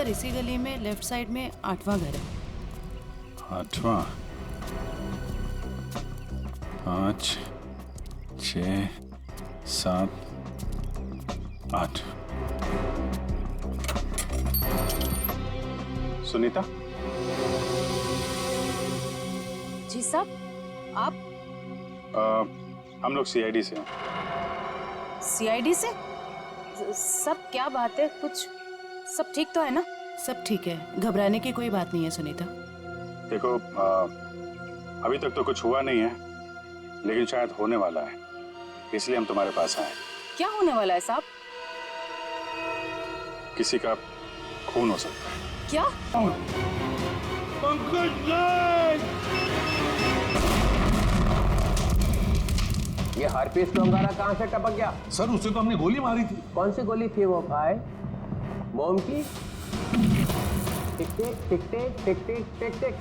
Sir इसी गली में लेफ्ट साइड में 8वां घर है। 8वां? 5, 6, 7, 8। सुनीता? जी साहब, आप? हम लोग सीआईडी से हैं। सीआईडी से? सब क्या बात है? कुछ सब ठीक तो है ना? सब ठीक है, घबराने की कोई बात नहीं है सुनीता। देखो अभी तक तो कुछ हुआ नहीं है, लेकिन शायद होने वाला है, इसलिए हम तुम्हारे पास आए। क्या होने वाला है साहब? किसी का खून हो सकता है। क्या? ये हार्पिस डोंगारा कहाँ से टपक गया? सर उसे तो हमने गोली मारी थी। कौन सी गोली थी वो भाई? मोम की? टिक टिक टिक टिक टिक टिक टिक टिक।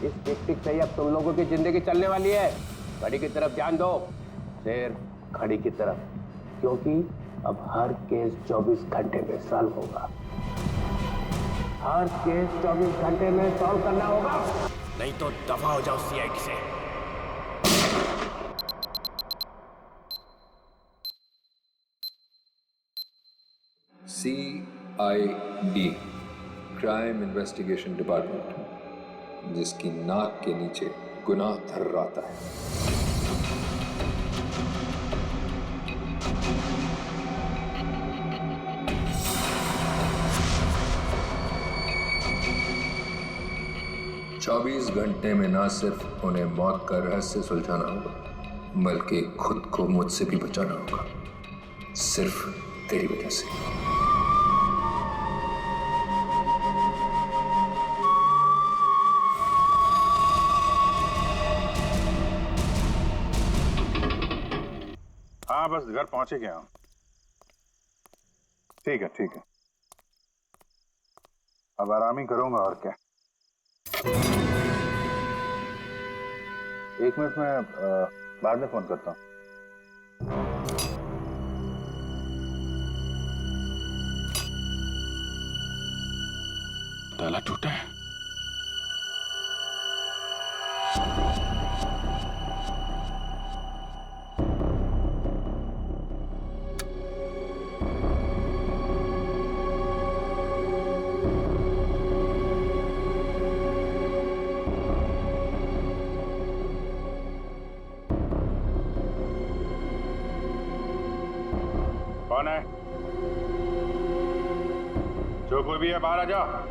इस टिक टिक से ही अब तुम लोगों की जिंदगी चलने वाली है। घड़ी की तरफ ध्यान दो शेर, घड़ी की तरफ, क्योंकि अब हर केस 24 घंटे में सॉल्व होगा। हर केस 24 घंटे में सॉल्व करना होगा, नहीं तो दफा हो जाओ सीआईडी से। CID क्राइम इन्वेस्टिगेशन डिपार्टमेंट, जिसकी नाक के नीचे गुनाह थर्राता है। चौबीस घंटे में ना सिर्फ उन्हें मौत का रहस्य सुलझाना होगा, बल्कि खुद को मुझसे भी बचाना होगा, सिर्फ तेरी वजह से। हाँ बस घर पहुंचे गया हूँ। ठीक है ठीक है, अब आराम ही करूंगा और क्या। 1 मिनट में बाद में फोन करता हूँ। ताला टूटा है। कौन है? जो कोई भी है बाहर आ जाओ।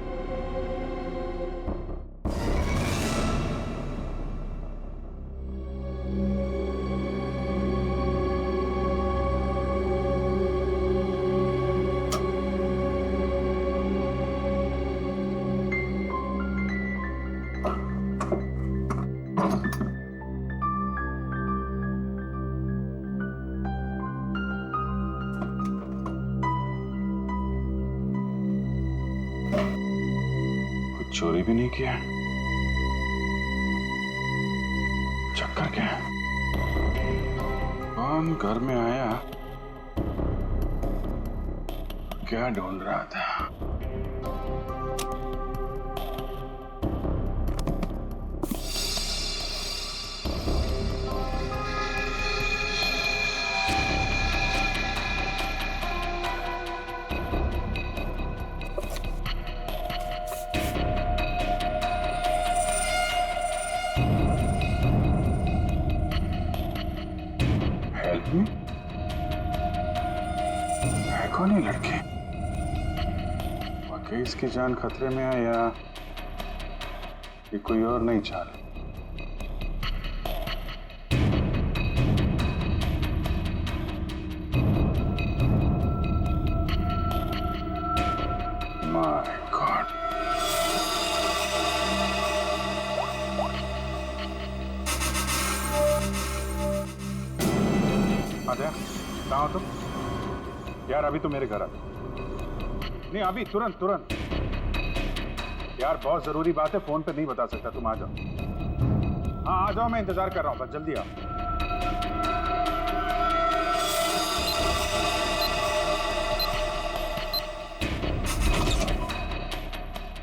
चोरी भी नहीं किया, चक्कर क्या है? कौन घर में आया, क्या ढूंढ रहा था? है कौन ये लड़के? वाकई इसकी जान खतरे में है या ये कोई और नहीं चाल? माय गॉड, आद्या कहाँ हो तुम? यार अभी तो मेरे घर आ। नहीं अभी तुरंत तुरंत यार, बहुत जरूरी बात है, फोन पे नहीं बता सकता। तुम आ जाओ। हाँ आ जाओ, मैं इंतजार कर रहा हूँ, बस जल्दी आओ।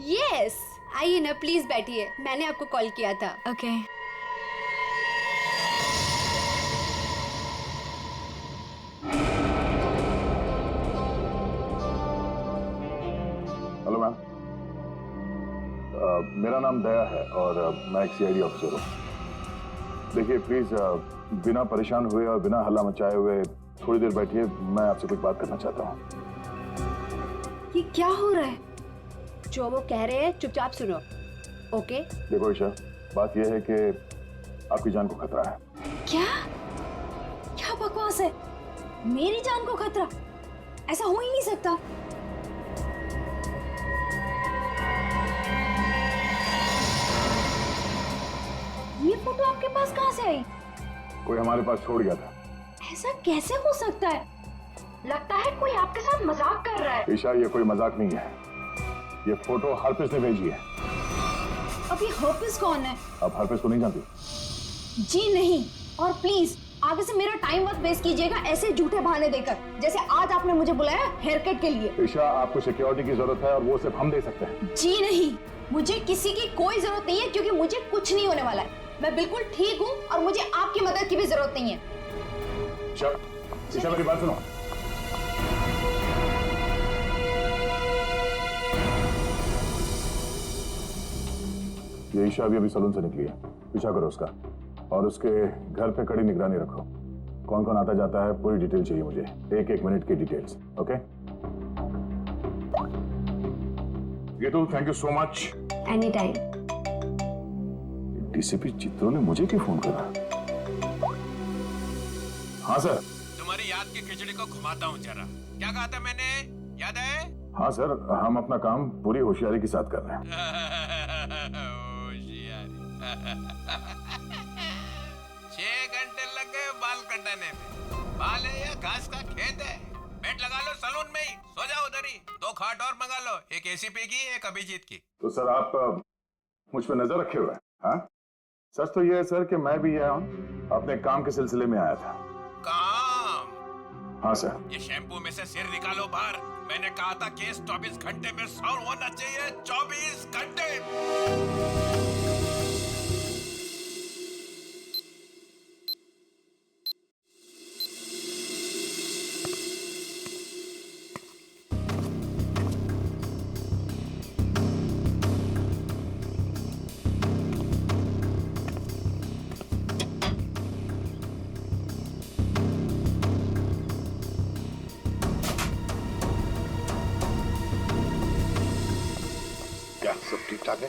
यस, आइए ना प्लीज बैठिए, मैंने आपको कॉल किया था। ओके। हेलो मैम, मेरा नाम दया है और मैं एक सीआईडी ऑफिसर हूँ। देखिए प्लीज बिना परेशान हुए और बिना हल्ला मचाए हुए थोड़ी देर बैठिए, मैं आपसे कुछ बात करना चाहता हूँ। ये क्या हो रहा है? जो वो कह रहे हैं चुपचाप सुनो, ओके? देखो ईशा, बात यह है कि आपकी जान को खतरा है। क्या क्या बकवास है? मेरी जान को खतरा? ऐसा हो ही नहीं सकता। ये फोटो आपके पास कहाँ से आई? कोई हमारे पास छोड़ गया था। ऐसा कैसे हो सकता है? लगता है कोई आपके साथ मजाक कर रहा है। ईशा, ये कोई मजाक नहीं है, ये फोटो हरप्रीत ने भेजी है। अब ये हरप्रीत कौन है? आप हरप्रीत को नहीं जानती? जी नहीं, और प्लीज आगे से मेरा टाइम मत वेस्ट कीजिएगा ऐसे झूठे बहाने देकर, जैसे आज आपने मुझे बुलाया हेयर कट के लिए। ईशा, आपको सिक्योरिटी की जरूरत है और वो सिर्फ हम दे सकते हैं। जी नहीं, मुझे किसी की कोई जरूरत नहीं है, क्योंकि मुझे कुछ नहीं होने वाला है। मैं बिल्कुल ठीक हूँ और मुझे आपकी मदद की भी जरूरत नहीं है। ईशा, मेरी बात सुनो। ये ईशा अभी सलून से निकली है, पीछा करो उसका और उसके घर पे कड़ी निगरानी रखो। कौन कौन आता जाता है पूरी डिटेल चाहिए मुझे, एक मिनट की details. Okay got you, thank you so much. Any time. DCP चित्रों ने मुझे क्यों फोन करा? हाँ सर। तुम्हारी याद की खिचड़ी को घुमाता हूँ जरा। क्या कहा था मैंने, याद है? हाँ सर, हम अपना काम पूरी होशियारी के साथ कर रहे हैं। होशियारी। 6 घंटे लग गए बाल कटाने में। बाल है या घास का खेत है? बेड लगा लो सलून में ही, सो जाओ उधर ही। 2 खाट और मंगा लो, एक एसीपी की, एक अभिजीत की। तो सर आप मुझ पे नजर रखे हुए हैं? हाँ, सच तो ये है सर कि मैं भी यहाँ अपने काम के सिलसिले में आया था। काम? हाँ सर। ये शैम्पू में से सिर निकालो बाहर। मैंने कहा था केस 24 घंटे में सॉल्व होना चाहिए। 24 घंटे। सब ठीक ठाक है?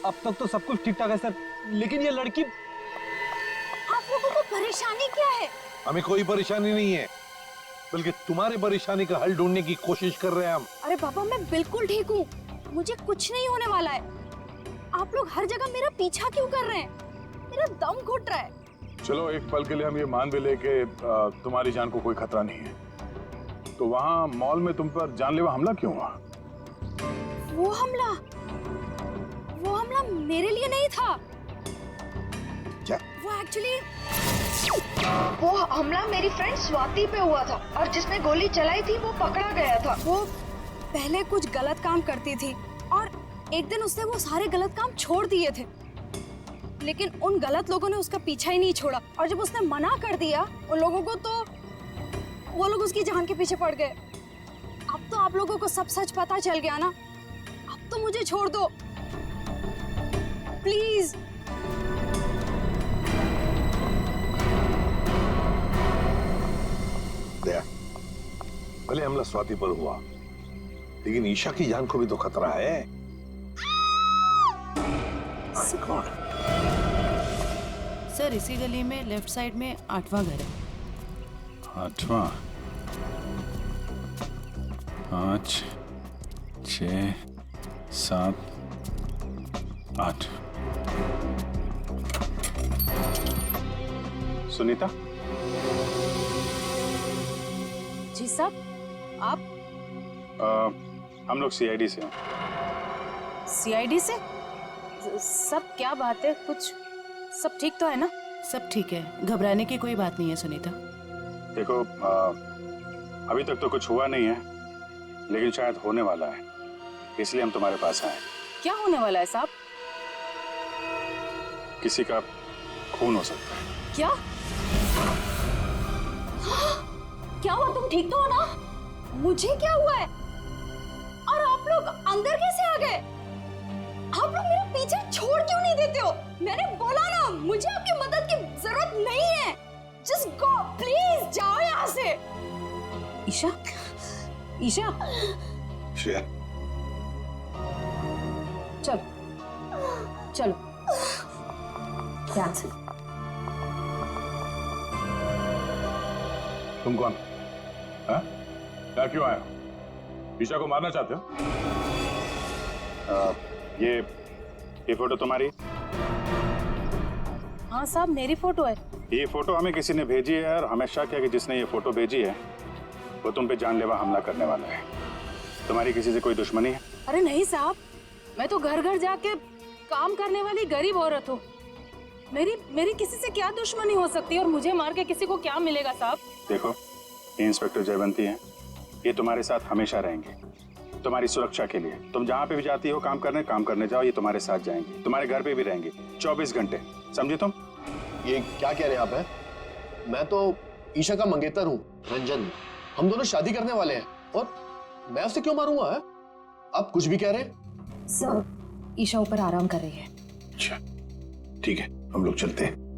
अब तक तो सब कुछ ठीक ठाक है सर, लेकिन ये लड़की। आप लोगों को परेशानी क्या है? हमें कोई परेशानी नहीं है, बल्कि तुम्हारी परेशानी का हल ढूंढने की कोशिश कर रहे हैं हम। अरे पापा, मैं बिल्कुल ठीक हूँ, मुझे कुछ नहीं होने वाला है। आप लोग हर जगह मेरा पीछा क्यों कर रहे हैं? मेरा दम घुट रहा है। चलो एक पल के लिए हम ये मान भी ले कि तुम्हारी जान को कोई खतरा नहीं है, तो वहाँ मॉल में तुम पर जानलेवा हमला क्यों हुआ? वो हमला मेरे लिए नहीं था। क्या? वो हमला मेरी फ्रेंड स्वाति पे हुआ था, और जिसने गोली चलाई थी वो पकड़ा गया था। वो पहले कुछ गलत काम करती थी और एक दिन उसने वो सारे गलत काम छोड़ दिए थे, लेकिन उन गलत लोगों ने उसका पीछा ही नहीं छोड़ा, और जब उसने मना कर दिया उन लोगों को, तो वो लोग उसकी जान के पीछे पड़ गए। अब तो आप लोगों को सब सच पता चल गया ना, अब तो मुझे छोड़ दो प्लीज। दया, भले हमला स्वाति पर हुआ, लेकिन ईशा की जान को भी तो खतरा है। सर, इसी गली में लेफ्ट साइड में 8वां घर है। 8वां? 5, 6, 7, 8। सुनीता? जी साहब, आप? हम लोग सीआईडी से हैं। सीआईडी से? सब क्या बात है? कुछ सब ठीक तो है ना? सब ठीक है, घबराने की कोई बात नहीं है सुनीता। देखो, अभी तक तो कुछ हुआ नहीं है, लेकिन शायद होने वाला है। इसलिए हम तुम्हारे पास आए। क्या होने वाला है साहब? किसी का खून हो सकता है। क्या क्या हुआ? तुम ठीक तो हो ना? मुझे क्या हुआ है? और आप लोग अंदर कैसे आ गए? आप लोग मेरा पीछे छोड़ क्यों नहीं देते हो? मैंने बोला ना, मुझे आपकी मदद की जरूरत नहीं है। जस्ट गो प्लीज, जाओ यहाँ से। ईशा, ईशा, श्रेया, चलो चलो ध्यान से। तुम कौन? हाँ? क्या क्यों आए हो? ईशा को मारना चाहते हो? ये फोटो तुम्हारी? हाँ साहब, मेरी फोटो है। ये फोटो हमें किसी ने भेजी है और हमें शक है कि जिसने ये फोटो भेजी है वो तुम पे जानलेवा हमला करने वाला है। तुम्हारी किसी से कोई दुश्मनी है? अरे नहीं साहब, मैं तो घर घर जाके काम करने वाली गरीब औरत हूँ। मेरी किसी से क्या दुश्मनी हो सकती है और मुझे मार के किसी को क्या मिलेगा साहब? देखो, ये इंस्पेक्टर जयवंती हैं, ये तुम्हारे साथ हमेशा रहेंगे, तुम्हारी सुरक्षा के लिए। तुम जहाँ पे भी जाती हो काम करने जाओ, ये तुम्हारे साथ जाएंगे, तुम्हारे घर पे भी रहेंगे 24 घंटे, समझे तुम? ये क्या कह रहे हैं आप? हैं? मैं तो ईशा का मंगेतर हूँ, रंजन। हम दोनों शादी करने वाले हैं और मैं उसे क्यों मारूंगा? है? आप कुछ भी कह रहे हैं? सर, ईशा ऊपर आराम कर रही है। अच्छा ठीक है, हम लोग चलते हैं।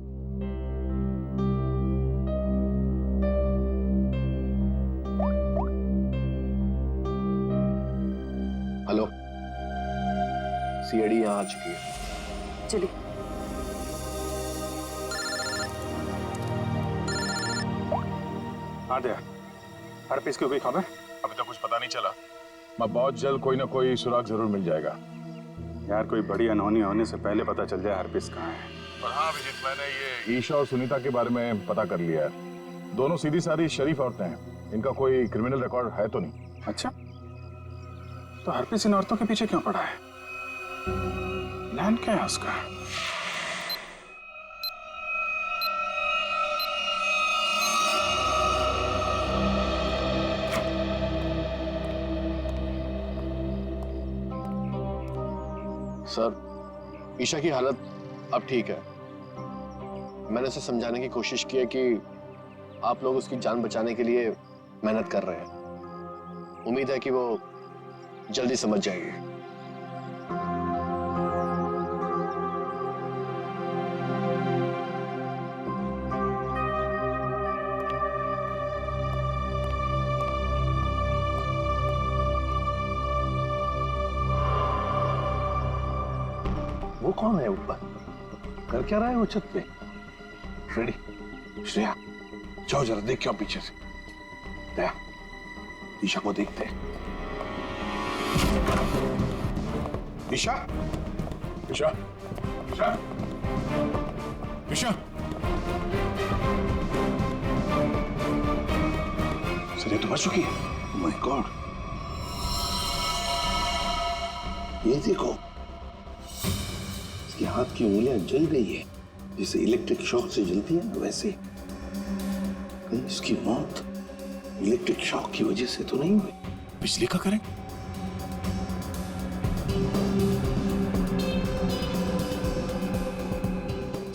हेलो, सीआईडी यहाँ आ चुकी है। चलिए। हाँ दया, हर पीस की कोई खबर? अभी तो कुछ पता नहीं चला, मैं बहुत जल्द कोई ना कोई सुराग जरूर मिल जाएगा। यार कोई बड़ी अनहोनी होने से पहले पता चल जाए हर पीस कहाँ है। और हाँ अभिजीत, मैंने ये ईशा और सुनीता के बारे में पता कर लिया है। दोनों सीधी सादी शरीफ औरतें हैं, इनका कोई क्रिमिनल रिकॉर्ड है तो नहीं। अच्छा, तो हर पीस इन औरतों के पीछे क्यों पड़ा है? प्लान क्या है उसका? सर, ईशा की हालत अब ठीक है। मैंने उसे समझाने की कोशिश की है कि आप लोग उसकी जान बचाने के लिए मेहनत कर रहे हैं। उम्मीद है कि वो जल्दी समझ जाएगी। वो कौन है ऊपर? कर क्या रहा है वो छत पे? फ्रेडी, श्रेया, जाओ जरा देख क्या पीछे से। दया, ईशा को देखते हैं। ईशा, ईशा, ईशा, ईशा। सर ये तो मर चुकी है। ओह माय गॉड, ये देखो, इसके हाथ की उंगलियां जल गई है, जैसे इलेक्ट्रिक शॉक से जलती है ना, वैसे। कहीं इसकी मौत इलेक्ट्रिक शॉक की वजह से तो नहीं हुई? बिजली का करंट?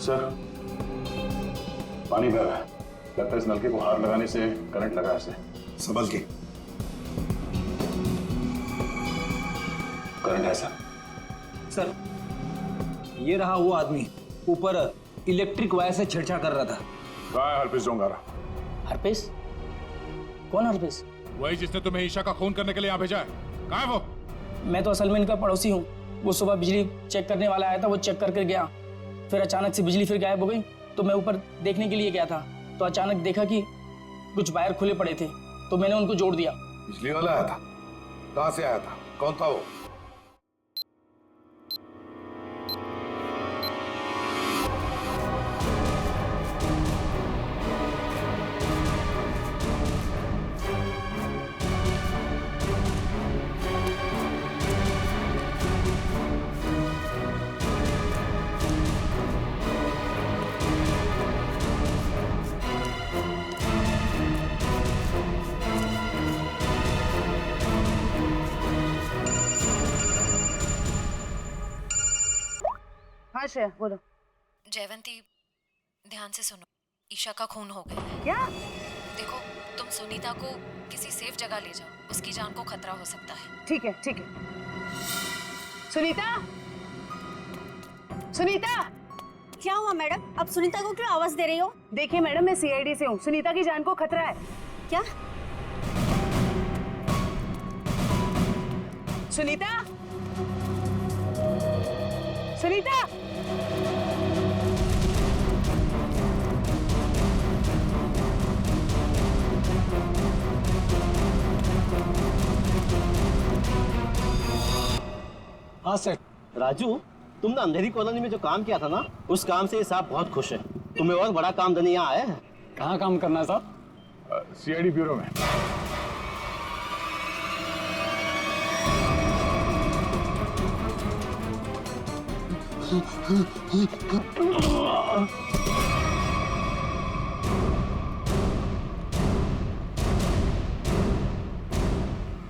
सर, पानी बह रहा है, लगता है इस नलके को हाथ लगाने से करंट लगा इसे। संभल के। करंट है सर। सर, ये रहा वो आदमी, ऊपर इलेक्ट्रिक वायर से छेड़छाड़ कर रहा था। कहाँ है हरपीस डोंगारा? हरपेश? कौन हरपेश? वही जिसने तुम्हें ईशा का खून करने के लिए यहाँ भेजा है। कहाँ है वो? मैं तो असल में इनका पड़ोसी हूँ। वो सुबह बिजली चेक करने वाला आया था, वो चेक करके गया, फिर अचानक से बिजली फिर गायब हो गई, तो मैं ऊपर देखने के लिए गया था, तो अचानक देखा कि कुछ वायर खुले पड़े थे, तो मैंने उनको जोड़ दिया। बिजली वाला आया था? कहाँ से आया था? कौन था वो? श्रेया बोलो। जयवंती, ध्यान से सुनो, ईशा का खून हो गया है। क्या? देखो, तुम सुनीता को किसी सेफ जगह ले जाओ, उसकी जान को खतरा हो सकता है। ठीक है, ठीक है। सुनीता, सुनीता। क्या हुआ मैडम? अब सुनीता को क्यों आवाज दे रही हो? देखिए मैडम, मैं सीआईडी से हूँ, सुनीता की जान को खतरा है। क्या? सुनीता, सुनीता। हाँ सर। राजू, तुमने अंधेरी कॉलोनी में जो काम किया था ना, उस काम से साहब बहुत खुश है। तुम्हें और बड़ा काम देने यहाँ आए हैं। कहाँ काम करना है साहब? सीआईडी ब्यूरो में।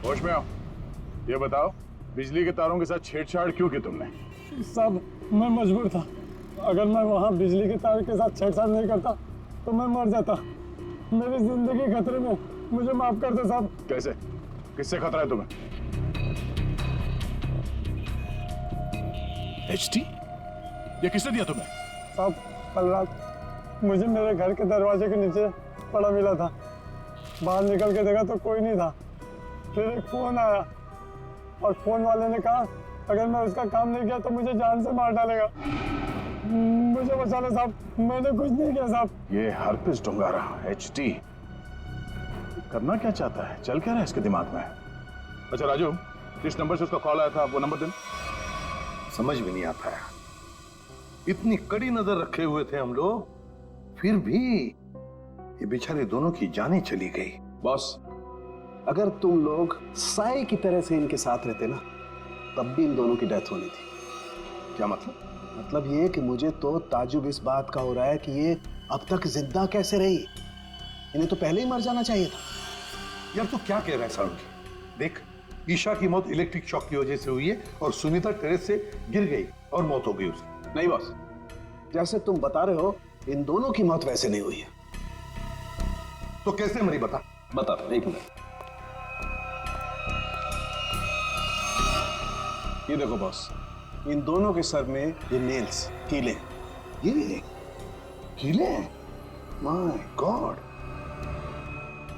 होश में आओ। ये बताओ, बिजली के तारों के साथ छेड़छाड़ क्यों की तुमने? साहब, मैं मजबूर था। अगर मैं वहाँ बिजली के तार के साथ छेड़छाड़ नहीं करता तो मैं मर जाता। मेरी जिंदगी खतरे में, मुझे माफ कर दो साहब। कैसे? किससे खतरा है तुम्हें? एचटी? ये किसने दिया तुम्हें? साहब, कल रात मुझे मेरे घर के दरवाजे के नीचे पड़ा मिला था। बाहर निकल के देखा तो कोई नहीं था। फिर एक फोन आया और फोन वाले ने कहा अगर मैं उसका काम नहीं किया तो मुझे जान से मार डालेगा। मुझे बचा लो साहब, मैंने कुछ नहीं किया साहब। ये हरपिस डुंगारा एचटी करना क्या चाहता है? चल क्या रहा है इसके दिमाग में? अच्छा राजू, जिस नंबर से उसका कॉल आया था वो नंबर देना। समझ में नहीं आता है, इतनी कड़ी नजर रखे हुए थे हम लोग, फिर भी ये बेचारे दोनों की जानें चली गई। बॉस, अगर तुम लोग साए की तरह से इनके साथ रहते ना, तब भी इन दोनों की डेथ होनी थी। क्या मतलब? मतलब ये कि मुझे तो ताजुब इस बात का हो रहा है कि ये अब तक जिंदा कैसे रही। इन्हें तो पहले ही मर जाना चाहिए था। यार तू क्या कह रहा है सारुण? देख, ईशा की मौत इलेक्ट्रिक शॉक की वजह से हुई है और सुनीता टेरेस से गिर गई और मौत हो गई उसकी। नहीं बॉस, जैसे तुम बता रहे हो इन दोनों की मौत वैसे नहीं हुई है। तो कैसे मरी बता? बता, एक मिनट। ये देखो बॉस, इन दोनों के सर में ये नेल्स, कीले। ये कीले? माय गॉड,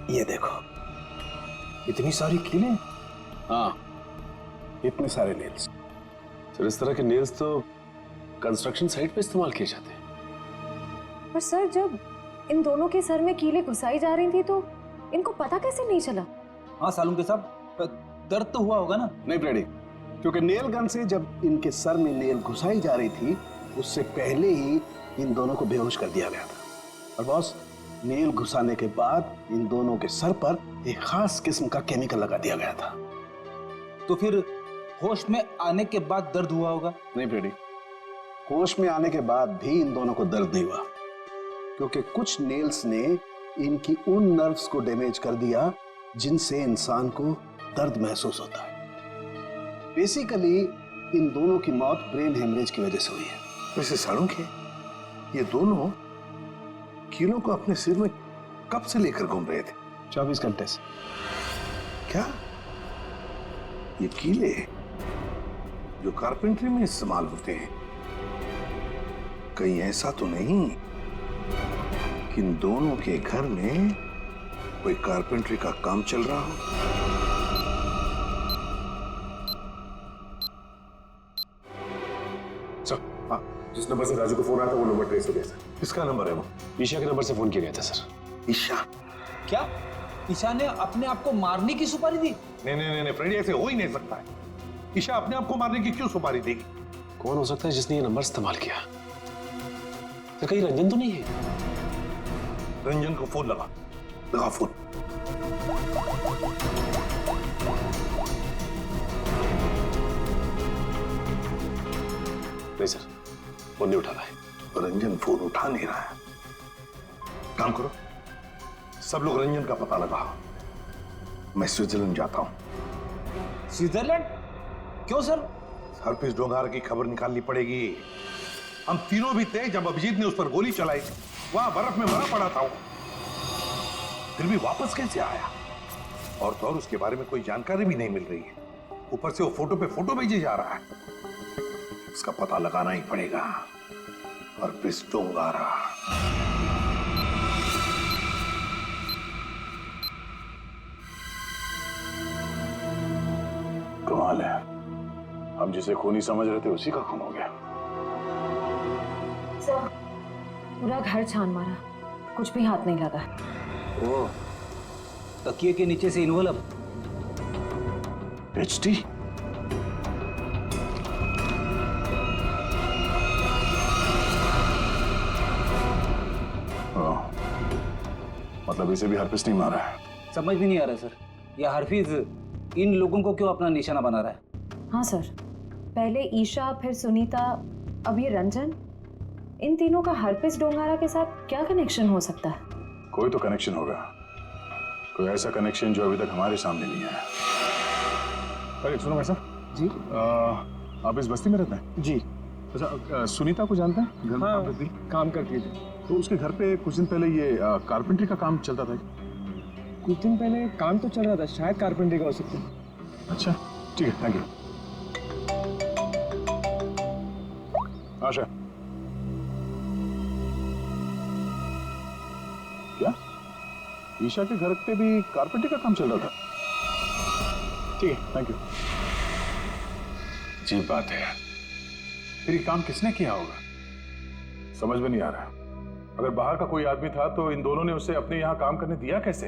ये देखो, इतनी सारी कीले? हाँ, इतने सारे नेल्स। सर, इस तरह के नेल्स तो कंस्ट्रक्शन साइट पे इस्तेमाल किए जाते हैं। पर सर, जब इन दोनों के सर में कीले घुसाई जा रही थी तो इनको पता कैसे नहीं चला? हाँ सालून के साहब, दर्द तो हुआ होगा ना? नहीं फ्रेडी, क्योंकि नेल गन से जब इनके सर में नेल घुसाई जा रही थी उससे पहले ही इन दोनों को बेहोश कर दिया गया था। और बॉस, नेल घुसाने के बाद इन दोनों के सर पर एक खास किस्म का केमिकल लगा दिया गया था। तो फिर होश में आने के बाद दर्द हुआ होगा? नहीं फ्रेडी, होश में आने के बाद भी इन दोनों को दर्द नहीं हुआ, क्योंकि कुछ नेल्स ने इनकी उन नर्व्स को डैमेज कर दिया जिनसे इंसान को दर्द महसूस होता है। बेसिकली इन दोनों की मौत ब्रेन हेमरेज की वजह से हुई है। वैसे सारुण के ये दोनों कीलों को अपने सिर में कब से लेकर घूम रहे थे? 24 घंटे से। क्या ये कीले जो कारपेंट्री में इस्तेमाल होते हैं, कहीं ऐसा तो नहीं कि इन दोनों के घर में कोई कारपेंट्री का काम चल रहा हो? जिस नंबर से राजू को फोन आया था वो नंबर ट्रेस हो गया सर। किसका नंबर है वो? ईशा के नंबर से फोन किया गया था सर। ईशा? क्या ईशा ने अपने आप को मारने की सुपारी दी? नहीं फ्रेडी, ऐसे हो ही नहीं सकता है। ईशा अपने आप को मारने की क्यों सुपारी देगी? कौन हो सकता है जिसने ये नंबर इस्तेमाल किया? तो कहीं रंजन तो नहीं है? रंजन को फोन लगा फोन। नहीं सर, फोन नहीं उठा रहा है। रंजन फोन उठा नहीं रहा है। काम करो, सब लोग रंजन का पता लगाओ। मैं स्विट्जरलैंड जाता हूं। स्विट्जरलैंड? क्यों सर? हरपिस डोंगार की खबर निकालनी पड़ेगी। हम तीनों भी थे जब अभिजीत ने उस पर गोली चलाई थी। वहां बर्फ में मरा पड़ा था वो, फिर भी वापस कैसे आया? और तो और उसके बारे में कोई जानकारी भी नहीं मिल रही है। ऊपर से वो फोटो पे फोटो भेजे जा रहा है। इसका पता लगाना ही पड़ेगा। और पिस्टोंगारा कमाल है, हम जिसे खूनी समझ रहे थे उसी का खून हो गया। सर, पूरा घर छान मारा, कुछ भी हाथ नहीं लगा। ओ, तकिए के नीचे से इन्वॉल्व। एचटी? मतलब इसे भी हरपिस नहीं मारा है? समझ में नहीं आ रहा सर, यह हरफीज इन लोगों को क्यों अपना निशाना बना रहा है? हाँ सर, पहले ईशा, फिर सुनीता, अब ये रंजन। इन तीनों का हरपिस डोंगारा के साथ क्या कनेक्शन हो सकता है? कोई तो कनेक्शन होगा, कोई ऐसा कनेक्शन जो अभी तक हमारे सामने नहीं आया। अरे सुनो भाई साहब जी, आप इस बस्ती में रहते हैं? जी। अच्छा, सुनीता को जानते हैं? घर में काम करती? काम करती थी। तो उसके घर पे कुछ दिन पहले ये कारपेंटरी का काम चलता था। कुछ दिन पहले काम तो चल रहा था, शायद कारपेंटरी का हो सकता है। अच्छा ठीक है, थैंक यू। आशा, क्या ईशा के घर पे भी कारपेंटरी का काम चल रहा था? ठीक है, थैंक यू। अजीब बात है, फिर ये काम किसने किया होगा? समझ में नहीं आ रहा। अगर बाहर का कोई आदमी था तो इन दोनों ने उसे अपने यहाँ काम करने दिया कैसे?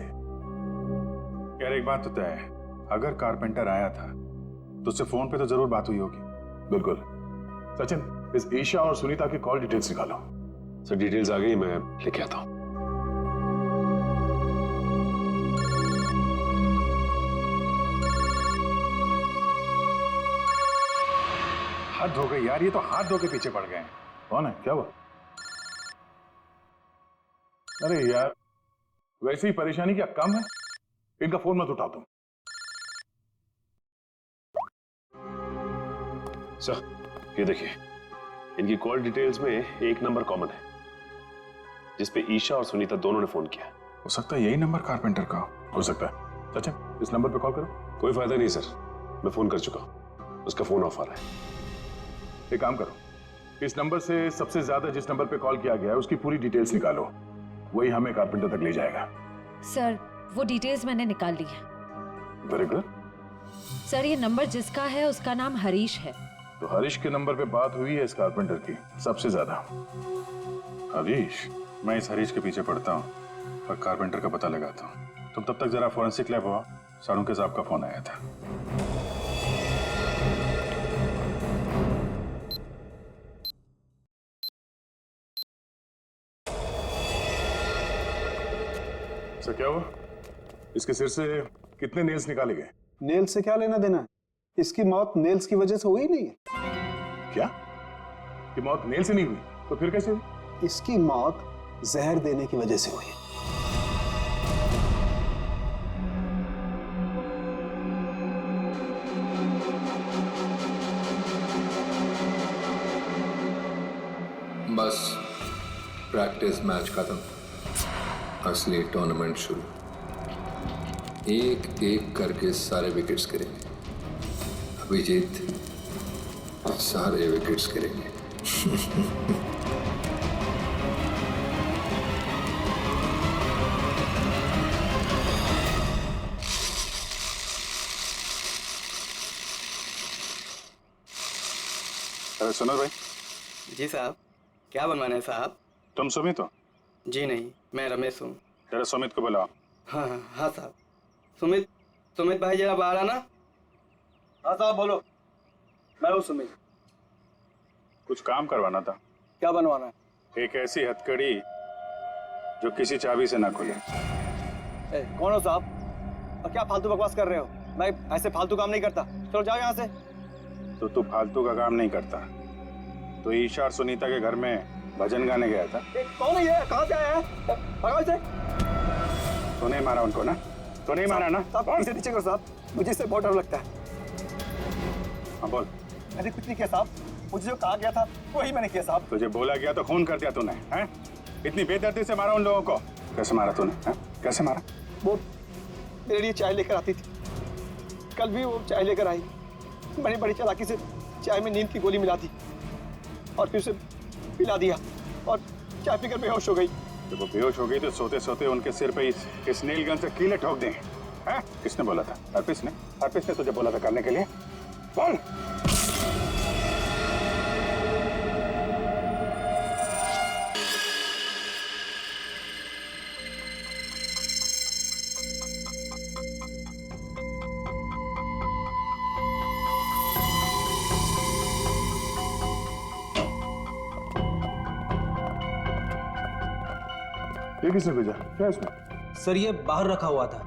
यार एक बात तो तय है, अगर कारपेंटर आया था तो उससे फोन पे तो जरूर बात हुई होगी। बिल्कुल। सचिन, इस ईशा और सुनीता की कॉल डिटेल्स निकालो। सर डिटेल्स आ गई, मैं लेके आता हूँ। हाथ धो गए यार, ये तो हाथ धो के पीछे पड़ गए हैं। कौन है, क्या हुआ? अरे यार, वैसे ही परेशानी क्या कम है? इनका फोन मत उठा तुम। सर ये देखिए, इनकी कॉल डिटेल्स में एक नंबर कॉमन है जिसपे ईशा और सुनीता दोनों ने फोन किया। हो सकता है यही नंबर कारपेंटर का हो सकता है। सचिन, इस नंबर पे कॉल करो। कोई फायदा नहीं सर, मैं फोन कर चुका हूं, उसका फोन ऑफ आ रहा है। एक काम करो, इस नंबर से सबसे ज्यादा जिस नंबर पे कॉल किया गया है उसकी पूरी डिटेल्स निकालो, वही हमें कारपेंटर तक ले जाएगा। सर, वो डिटेल्स मैंने निकाल ली है। Very good. सर, ये नंबर जिसका है उसका नाम हरीश है। तो हरीश के नंबर पे बात हुई है इस कारपेंटर की सबसे ज्यादा। हरीश? मैं इस हरीश के पीछे पड़ता हूँ और कारपेंटर का पता लगाता हूँ। तुम तब तक जरा फॉरेंसिक लैब हुआ, सारुंके साहब का फोन आया था। सर क्या हुआ? इसके सिर से कितने नेल्स निकाले गए? नेल से क्या लेना देना है? इसकी मौत नेल्स की वजह से हुई नहीं है। क्या? कि मौत नेल से नहीं हुई तो फिर कैसे हुई? इसकी मौत जहर देने की वजह से हुई है। बस प्रैक्टिस मैच खत्म, असली टूर्नामेंट शुरू। एक एक करके सारे विकेट्स गिरेंगे। अभिजीत सारे विकेट्स गिरेंगे। अरे सुनो भाई। जी साहब, क्या बनवाना है साहब? तुम सुमित हो? जी नहीं, मैं रमेश हूँ। जरा सुमित को बुलाओ। हाँ हाँ हाँ साहब। सुमित भाई जरा बाहर आना। हाँ साहब बोलो। मैं हूँ सुमित। कुछ काम करवाना था। क्या बनवाना है? एक ऐसी हथकड़ी जो किसी चाबी से ना खुले। कौन हो साहब और क्या फालतू बकवास कर रहे हो? मैं ऐसे फालतू काम नहीं करता। चलो जाओ यहाँ से। तो तू फालतू का काम नहीं करता तो ईशा और सुनीता के घर में भजन गाने गया था। कौन है ये? कहाँ से आया है? भगाओ इसे। तो नहीं मारा उनको ना? तो नहीं मारा ना? साहब इसे नीचे करो साहब, मुझे इससे बहुत डर लगता है। हाँ बोल। मैंने कुछ नहीं किया साहब, मुझे जो कहा गया था वही मैंने किया साहब। तुझे बोला गया तो खून कर दिया तूने, हैं? इतनी बेदर्दी से मारा उन लोगों को। कैसे मारा तूने, हैं? कैसे मारा? वो मेरे लिए चाय लेकर आती थी, कल भी वो चाय लेकर आई। मैंने बड़ी चालाकी से चाय में नींद की गोली मिला दी और फिर उसे पिला दिया और चाय पीकर बेहोश हो गई। जब वो बेहोश हो गई तो सोते सोते उनके सिर पे इस नील गन से कीले ठोक दें, हैं? किसने बोला था? हरपिस ने तुझे बोला था करने के लिए? बोल। ये किसने भेजा? क्या इसमें? सर ये बाहर रखा हुआ था,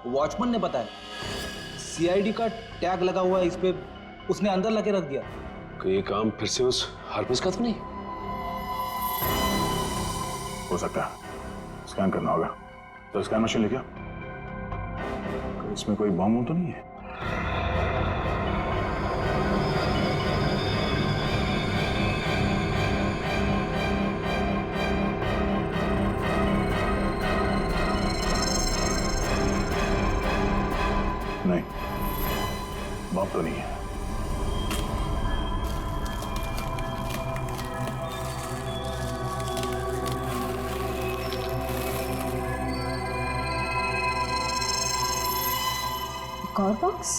वॉचमैन ने बताया। सीआईडी का टैग लगा हुआ है इस पे, उसने अंदर लगे रख दिया। तो ये काम फिर से उस हरपिस का तो नहीं? हो सकता है, स्कैन करना होगा। तो स्कैन मशीन लेके आओ। इसमें कोई बम तो नहीं है? नहीं, बम तो नहीं है। एक और बॉक्स?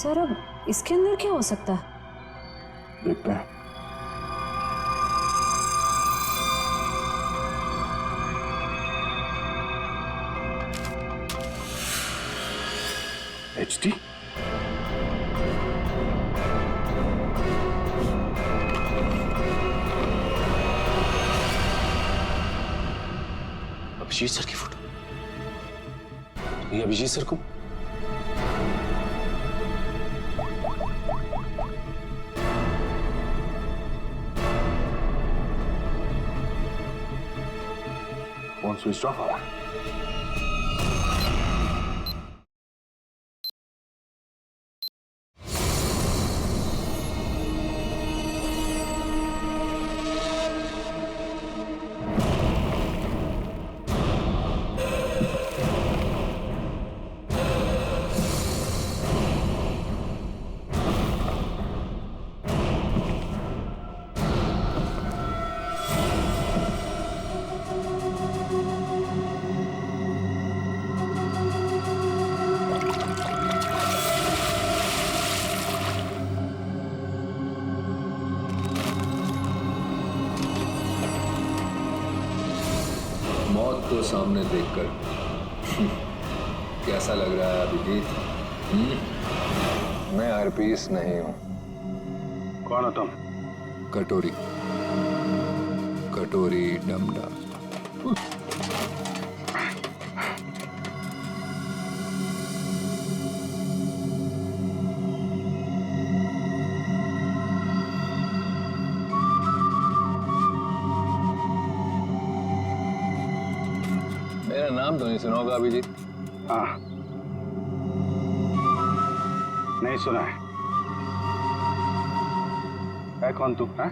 सर अब इसके अंदर क्या हो सकता है? देखते हैं। HD? अभिजीत सर की फोटो। ये अभिजीत सर को फोन स्विच ऑफ हुआ। मौत को सामने देखकर कैसा लग रहा है अभिजीत? मैं हरपीस नहीं हूं। कौन हो तुम? कटोरी, कटोरी डमडा। मेरा नाम तो नहीं सुना होगा अभिजीत? हाँ, नहीं सुना है। कौन तू? है?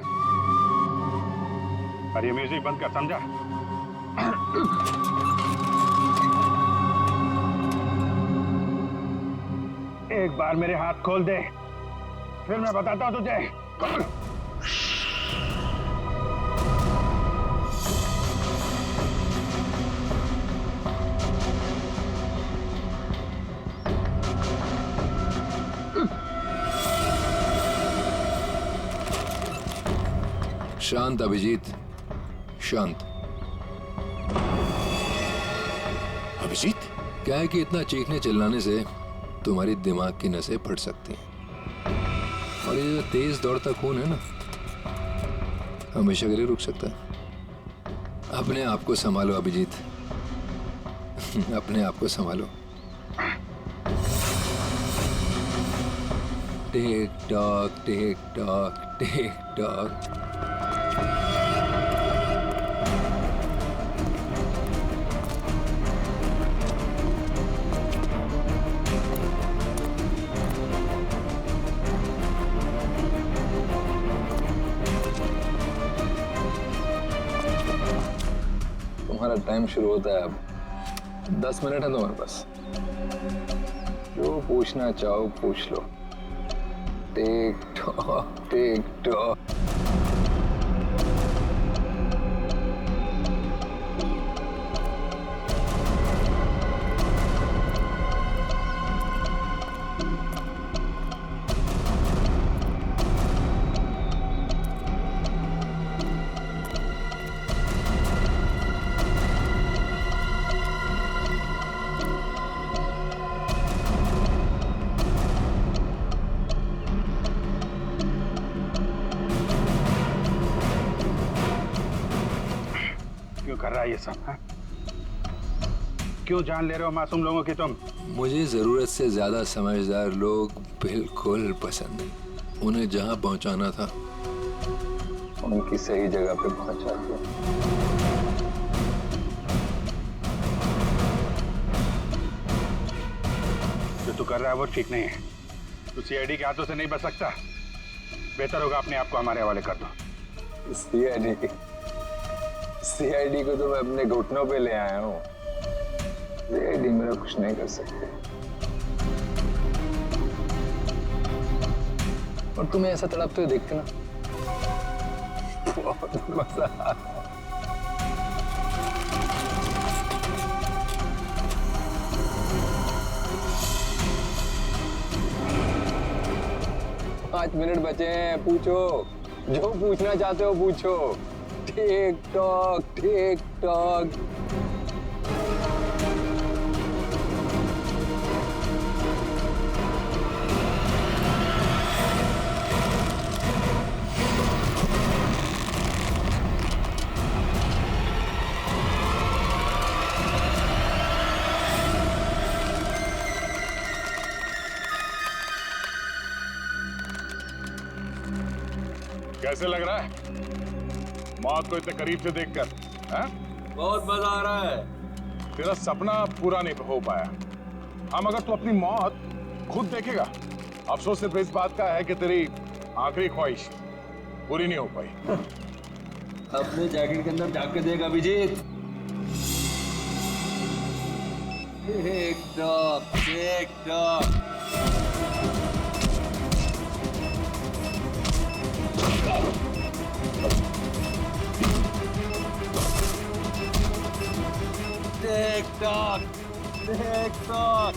और ये म्यूजिक बंद कर, समझा? एक बार मेरे हाथ खोल दे, फिर मैं बताता हूं तुझे। कौन? शांत अभिजीत, शांत। अभिजीत? क्या है कि इतना चीखने चिल्लाने से तुम्हारी दिमाग की नसें फट सकती हैं, और ये जो तेज दौड़ता खून है ना, हमेशा के लिए रुक सकता है। अपने आप को संभालो अभिजीत, अपने आप को संभालो। Tick tock, TikTok, tick tock. तुम्हारा टाइम शुरू होता है अब। 10 मिनट है तुम्हारे पास, जो पूछना चाहो पूछ लो। Tick tock tick tock. क्यों कर रहा है ये सब? हाँ? क्यों जान ले रहे हो मासूम लोगों की तुम? मुझे जरूरत से ज्यादा समझदार लोग बिल्कुल पसंद नहीं। उन्हें जहां पहुंचाना था उनकी सही जगह पे पहुंचा दिया। जो तू कर रहा है वो ठीक नहीं है। तू सीआईडी के हाथों से नहीं बच सकता। बेहतर होगा अपने आप को हमारे हवाले कर दो। सीआईडी को तो मैं अपने घुटनों पे ले आया हूँ। सीआईडी मेरा कुछ नहीं कर सकते। और तुम्हें ऐसा तड़पते हुए देखते ना बहुत मजा आता है। 5 मिनट बचे हैं, पूछो जो पूछना चाहते हो पूछो। Tick tock tick tock. कैसे लग रहा है मौत को इतने करीब से देखकर? बहुत मजा आ रहा है। तेरा सपना पूरा नहीं हो पाया। हम अगर तू अपनी मौत खुद देखेगा, अफसोस सिर्फ इस बात का है कि तेरी आखिरी ख्वाहिश पूरी नहीं हो पाई। अपने जैकेट के अंदर झांक के देख Abhijit. TikTok TikTok. TikTok, TikTok.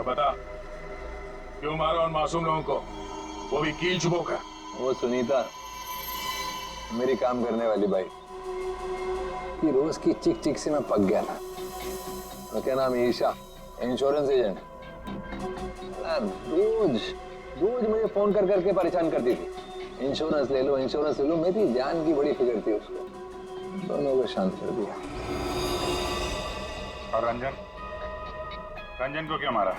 बता क्यों मारा उन मासूम लोगों को, वो भी कील चुबो कर? वो सुनीता मेरी काम करने वाली बाई कि रोज की चिक चिक से मैं पक गया था। तो क्या नाम है, ईशा, इंश्योरेंस एजेंट। रोज रोज मुझे फोन कर करके परेशान करती थी, इंश्योरेंस ले लो इंश्योरेंस ले लो। मेरी जान की बड़ी फिक्र थी उसको। दोनों को शांत कर दिया। और रंजन, रंजन को क्या मारा?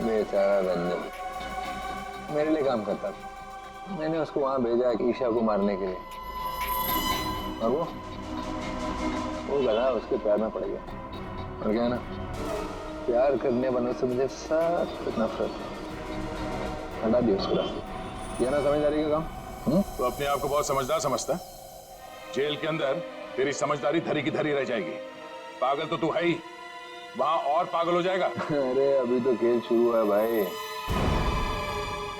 बेचारा रंजन मेरे लिए काम करता था। मैंने उसको वहां भेजा ईशा को मारने के लिए, और वो गधा उसके प्यार में पड़ गया। और क्या ना, प्यार करने वालों से मुझे सख्त नफरत है। हटा दिया उसको रास्ते। यह ना समझदारी का काम। तो अपने आप को बहुत समझदार समझता है। जेल के अंदर तेरी समझदारी धरी की धरी रह जाएगी। पागल तो तू है ही, वहां और पागल हो जाएगा। अरे अभी तो खेल शुरू है भाई,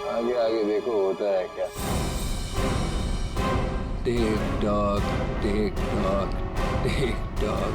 आगे आगे देखो होता है क्या। Tick tock TikTok tick tock.